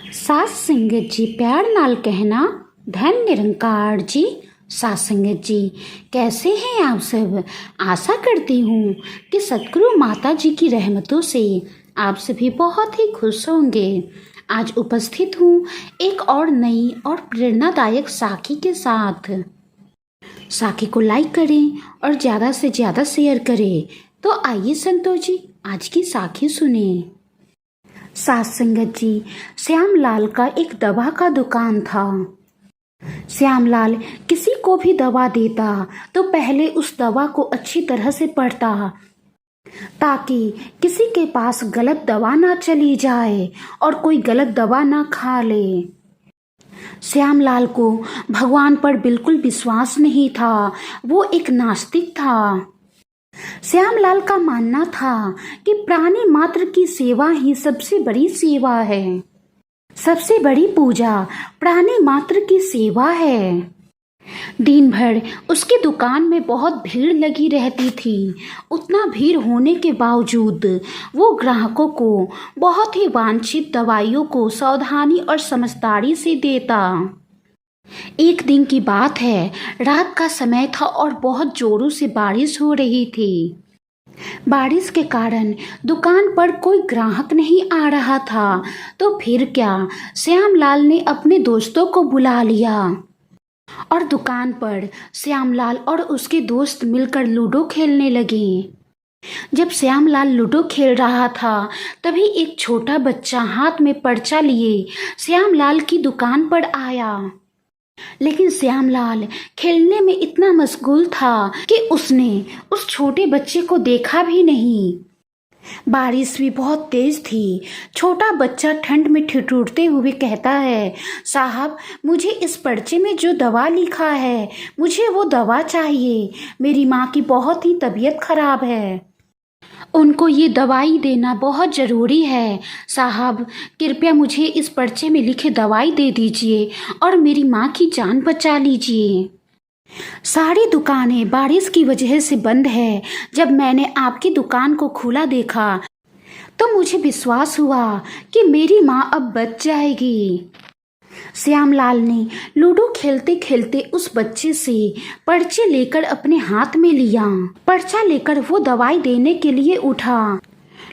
सास संगत जी प्यार नाल कहना धन निरंकार जी। सास संगत जी कैसे हैं आप सब। आशा करती हूँ कि सतगुरु माता जी की रहमतों से आप सभी बहुत ही खुश होंगे। आज उपस्थित हूँ एक और नई और प्रेरणादायक साखी के साथ। साखी को लाइक करें और ज़्यादा से ज़्यादा शेयर करें। तो आइए संतोष जी आज की साखी सुने। सास संगत जी श्यामलाल का एक दवा का दुकान था। श्यामलाल किसी को भी दवा देता तो पहले उस दवा को अच्छी तरह से पढ़ता ताकि किसी के पास गलत दवा ना चली जाए और कोई गलत दवा ना खा ले। श्यामलाल को भगवान पर बिल्कुल विश्वास नहीं था, वो एक नास्तिक था। श्यामलाल का मानना था कि प्राणी मात्र की सेवा ही सबसे बड़ी सेवा है, सबसे बड़ी पूजा प्राणी मात्र की सेवा है। दिन भर उसकी दुकान में बहुत भीड़ लगी रहती थी। उतना भीड़ होने के बावजूद वो ग्राहकों को बहुत ही वांछित दवाइयों को सावधानी और समझदारी से देता। एक दिन की बात है, रात का समय था और बहुत जोरों से बारिश हो रही थी। बारिश के कारण दुकान पर कोई ग्राहक नहीं आ रहा था। तो फिर क्या, श्यामलाल ने अपने दोस्तों को बुला लिया और दुकान पर श्यामलाल और उसके दोस्त मिलकर लूडो खेलने लगे। जब श्यामलाल लूडो खेल रहा था तभी एक छोटा बच्चा हाथ में पर्चा लिए श्यामलाल की दुकान पर आया। लेकिन श्यामलाल खेलने में इतना मशगूल था कि उसने उस छोटे बच्चे को देखा भी नहीं। बारिश भी बहुत तेज थी। छोटा बच्चा ठंड में ठिठुरते हुए कहता है, साहब मुझे इस पर्चे में जो दवा लिखा है मुझे वो दवा चाहिए। मेरी माँ की बहुत ही तबीयत खराब है, उनको ये दवाई देना बहुत ज़रूरी है। साहब कृपया मुझे इस पर्चे में लिखे दवाई दे दीजिए और मेरी माँ की जान बचा लीजिए। सारी दुकानें बारिश की वजह से बंद है। जब मैंने आपकी दुकान को खुला देखा तो मुझे विश्वास हुआ कि मेरी माँ अब बच जाएगी। श्यामलाल ने लूडो खेलते खेलते उस बच्चे से पर्चे लेकर अपने हाथ में लिया। पर्चा लेकर वो दवाई देने के लिए उठा।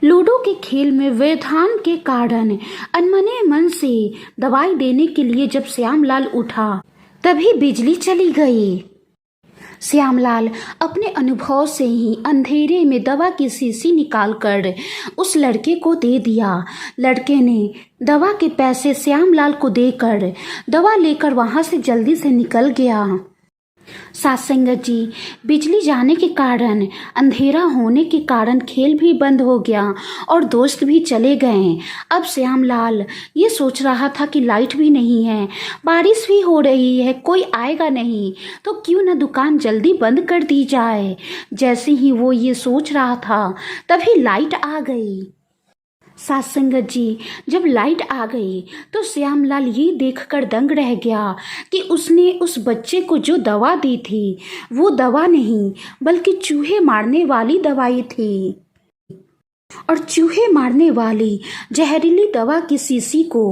लूडो के खेल में व्यवधान के कारण अनमने मन से दवाई देने के लिए जब श्यामलाल उठा तभी बिजली चली गई। श्यामलाल अपने अनुभव से ही अंधेरे में दवा की शीशी निकालकर उस लड़के को दे दिया। लड़के ने दवा के पैसे श्यामलाल को देकर दवा लेकर वहां से जल्दी से निकल गया। सास संगत जी बिजली जाने के कारण, अंधेरा होने के कारण खेल भी बंद हो गया और दोस्त भी चले गए। अब श्यामलाल ये सोच रहा था कि लाइट भी नहीं है, बारिश भी हो रही है, कोई आएगा नहीं तो क्यों न दुकान जल्दी बंद कर दी जाए। जैसे ही वो ये सोच रहा था तभी लाइट आ गई। सास संगत जी जब लाइट आ गई तो श्यामलाल ये देखकर दंग रह गया कि उसने उस बच्चे को जो दवा दी थी वो दवा नहीं बल्कि चूहे मारने वाली दवाई थी। और चूहे मारने वाली जहरीली दवा की शीशी को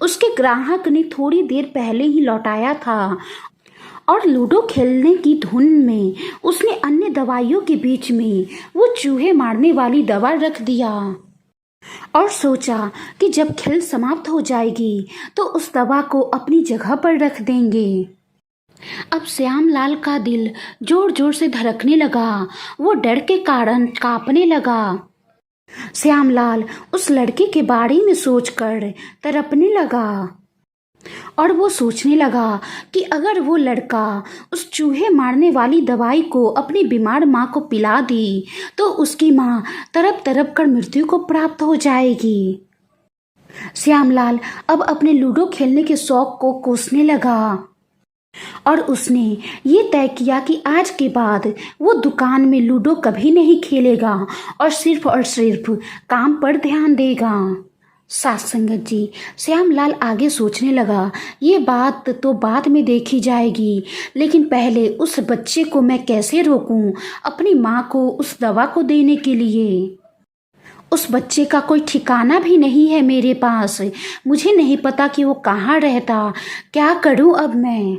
उसके ग्राहक ने थोड़ी देर पहले ही लौटाया था और लूडो खेलने की धुन में उसने अन्य दवाइयों के बीच में वो चूहे मारने वाली दवा रख दिया और सोचा कि जब खेल समाप्त हो जाएगी तो उस दवा को अपनी जगह पर रख देंगे। अब श्यामलाल का दिल जोर जोर से धड़कने लगा, वो डर के कारण कांपने लगा। श्यामलाल उस लड़के के बारे में सोचकर तड़पने लगा और वो सोचने लगा कि अगर वो लड़का उस चूहे मारने वाली दवाई को अपनी बीमार माँ को पिला दी तो उसकी माँ तड़प तड़प कर मृत्यु को प्राप्त हो जाएगी। श्यामलाल अब अपने लूडो खेलने के शौक को कोसने लगा और उसने ये तय किया कि आज के बाद वो दुकान में लूडो कभी नहीं खेलेगा और सिर्फ काम पर ध्यान देगा। सास संगत जी श्यामलाल आगे सोचने लगा, ये बात तो बाद में देखी जाएगी, लेकिन पहले उस बच्चे को मैं कैसे रोकूं अपनी माँ को उस दवा को देने के लिए। उस बच्चे का कोई ठिकाना भी नहीं है मेरे पास। मुझे नहीं पता कि वो कहाँ रहता। क्या करूं अब मैं?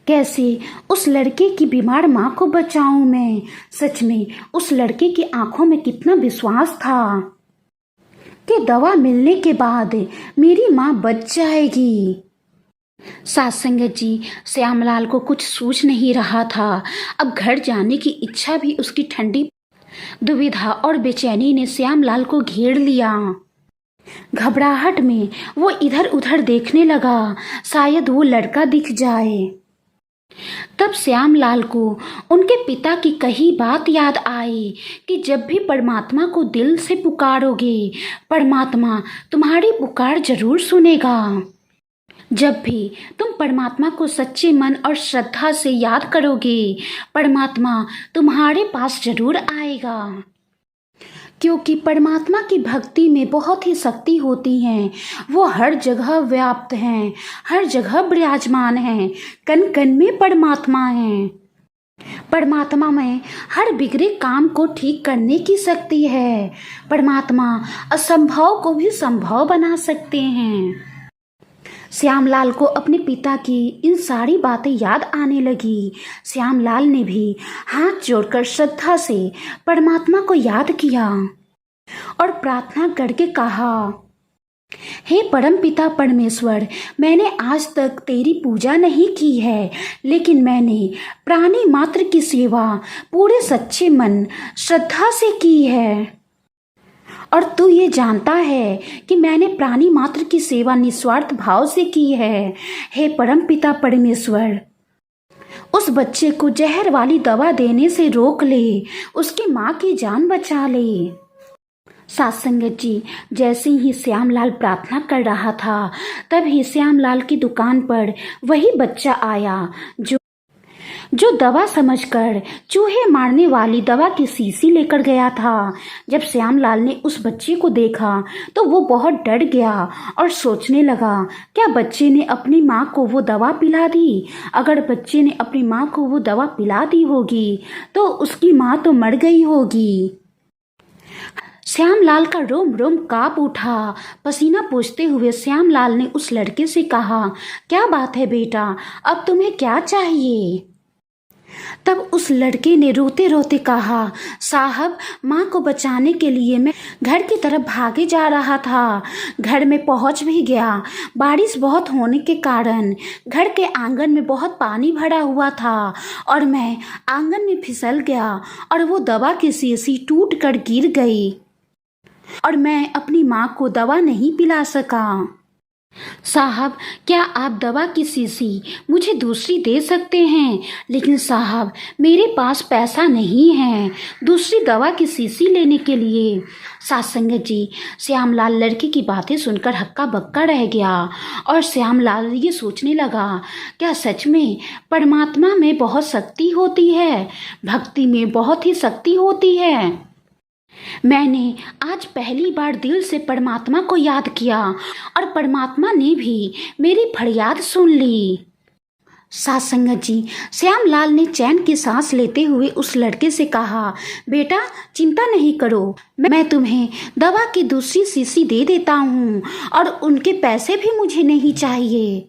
कैसे उस लड़के की बीमार माँ को बचाऊं मैं? सच में उस लड़के की आंखों में कितना विश्वास था कि दवा मिलने के बाद मेरी माँ बच जाएगी। साथ संगत जी, श्यामलाल को कुछ सूझ नहीं रहा था। अब घर जाने की इच्छा भी उसकी ठंडी दुविधा और बेचैनी ने श्यामलाल को घेर लिया। घबराहट में वो इधर उधर देखने लगा, शायद वो लड़का दिख जाए। तब श्यामलाल को उनके पिता की कही बात याद आई कि जब भी परमात्मा को दिल से पुकारोगे, परमात्मा तुम्हारी पुकार जरूर सुनेगा। जब भी तुम परमात्मा को सच्चे मन और श्रद्धा से याद करोगे, परमात्मा तुम्हारे पास जरूर आएगा। क्योंकि परमात्मा की भक्ति में बहुत ही शक्ति होती है। वो हर जगह व्याप्त हैं, हर जगह विराजमान हैं, कण कण में परमात्मा है। परमात्मा में हर बिगड़े काम को ठीक करने की शक्ति है। परमात्मा असंभव को भी संभव बना सकते हैं। श्यामलाल को अपने पिता की इन सारी बातें याद आने लगी। श्यामलाल ने भी हाथ जोड़कर श्रद्धा से परमात्मा को याद किया और प्रार्थना करके कहा, हे परम पिता परमेश्वर, मैंने आज तक तेरी पूजा नहीं की है, लेकिन मैंने प्राणी मात्र की सेवा पूरे सच्चे मन श्रद्धा से की है। और तू ये जानता है कि मैंने प्राणी मात्र की सेवा निस्वार्थ भाव से की है। हे परम पिता परमेश्वर, उस बच्चे को जहर वाली दवा देने से रोक ले, उसकी माँ की जान बचा ले। साथ संगत जी, जैसे ही श्यामलाल प्रार्थना कर रहा था, तभी श्यामलाल की दुकान पर वही बच्चा आया जो दवा समझकर चूहे मारने वाली दवा की शीशी लेकर गया था। जब श्यामलाल ने उस बच्चे को देखा तो वो बहुत डर गया और सोचने लगा, क्या बच्चे ने अपनी माँ को वो दवा पिला दी? अगर बच्चे ने अपनी माँ को वो दवा पिला दी होगी तो उसकी माँ तो मर गई होगी। श्यामलाल का रोम रोम कांप उठा। पसीना पोंछते हुए श्यामलाल ने उस लड़के से कहा, क्या बात है बेटा, अब तुम्हें क्या चाहिए? तब उस लड़के ने रोते रोते कहा, साहब, माँ को बचाने के लिए मैं घर की तरफ भागे जा रहा था। घर में पहुँच भी गया। बारिश बहुत होने के कारण घर के आंगन में बहुत पानी भरा हुआ था और मैं आंगन में फिसल गया और वो दवा की शीशी टूट कर गिर गई और मैं अपनी माँ को दवा नहीं पिला सका। साहब, क्या आप दवा की शीशी मुझे दूसरी दे सकते हैं? लेकिन साहब, मेरे पास पैसा नहीं है दूसरी दवा की शीशी लेने के लिए। साथ संगत जी, श्यामलाल लड़के की बातें सुनकर हक्का बक्का रह गया और श्यामलाल ये सोचने लगा, क्या सच में परमात्मा में बहुत शक्ति होती है? भक्ति में बहुत ही शक्ति होती है। मैंने आज पहली बार दिल से परमात्मा को याद किया और परमात्मा ने भी मेरी फरियाद सुन ली। साथ संगत जी, श्यामलाल ने चैन की सांस लेते हुए उस लड़के से कहा, बेटा चिंता नहीं करो, मैं तुम्हें दवा की दूसरी शीशी दे देता हूँ और उनके पैसे भी मुझे नहीं चाहिए।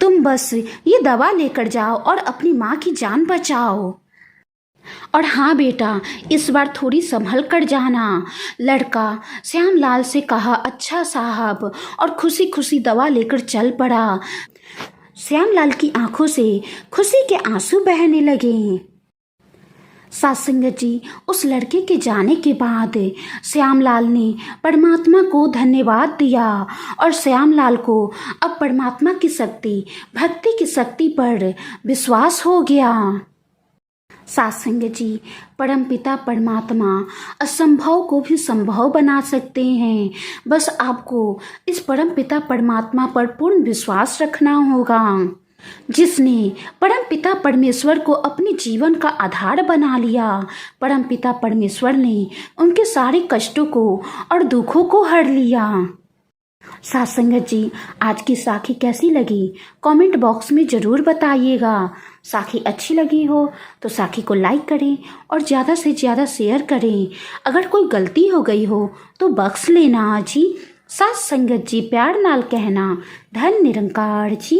तुम बस ये दवा लेकर जाओ और अपनी माँ की जान बचाओ। और हाँ बेटा, इस बार थोड़ी संभल कर जाना। लड़का श्यामलाल से कहा, अच्छा साहब, और खुशी खुशी दवा लेकर चल पड़ा। श्यामलाल की आंखों से खुशी के आंसू बहने लगे। साथ संगत जी, उस लड़के के जाने के बाद श्यामलाल ने परमात्मा को धन्यवाद दिया और श्यामलाल को अब परमात्मा की शक्ति, भक्ति की शक्ति पर विश्वास हो गया। साथ संगत जी, परमपिता परमात्मा असंभव को भी संभव बना सकते हैं। बस आपको इस परमपिता परमात्मा पर पूर्ण विश्वास रखना होगा, जिसने परमपिता परमेश्वर को अपने जीवन का आधार बना लिया। परमपिता परमेश्वर ने उनके सारे कष्टों को और दुखों को हर लिया। साथ संगत जी, आज की साखी कैसी लगी कमेंट बॉक्स में ज़रूर बताइएगा। साखी अच्छी लगी हो तो साखी को लाइक करें और ज़्यादा से ज़्यादा शेयर करें। अगर कोई गलती हो गई हो तो बख्श लेना जी। साथ संगत जी, प्यार नाल कहना, धन निरंकार जी।